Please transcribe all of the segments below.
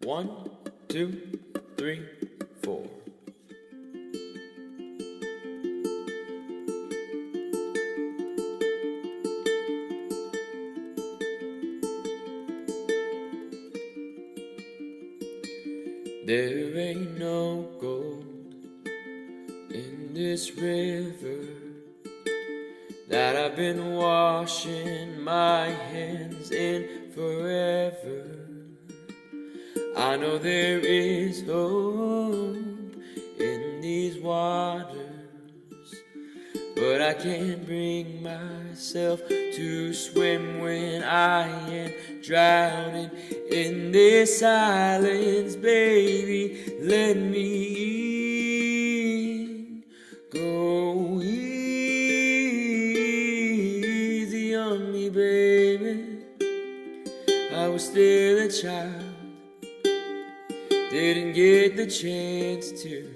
1, 2, 3, 4. There ain't no gold in this river that I've been washing my hands in forever. I know there is hope in these waters, but I can't bring myself to swim when I am drowning in this silence. Baby, let me in. Go easy on me, baby. I was still a child, didn't get the chance to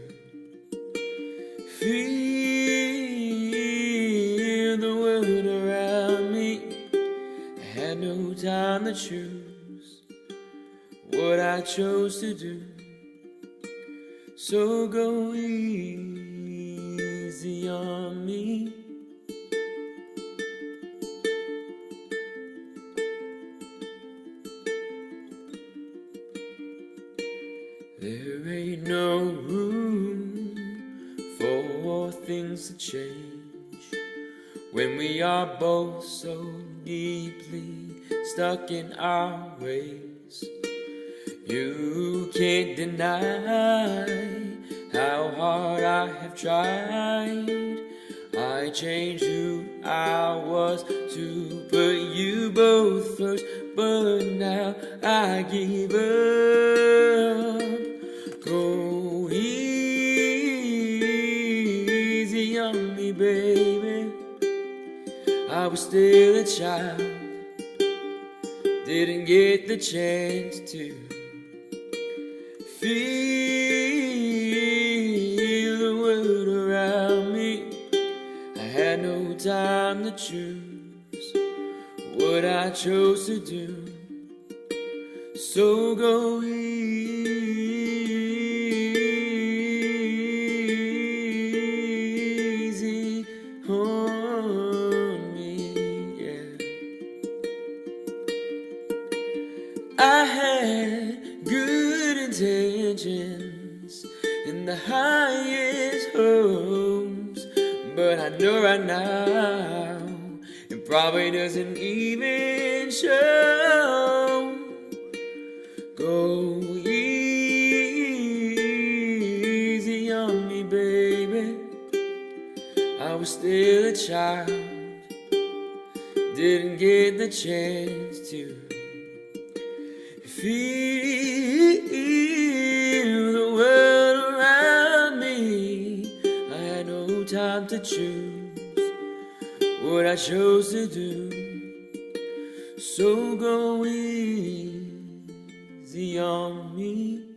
feel the world around me. I had no time to choose what I chose to do. So go easy on me. There ain't no room for things to change when we are both so deeply stuck in our ways. You can't deny how hard I have tried. I changed who I was to put you both first, but now I give up. Go easy on me, baby. I was still a child, didn't get the chance to feel the world around me. I had no time to choose what I chose to do. So go easy on me, yeah. I had good intentions and the highest hopes, but I know right now it probably doesn't even show. Go easy on me, baby. I was still a child, didn't get the chance to feel the world around me. I had no time to choose what I chose to do. So go easy on me.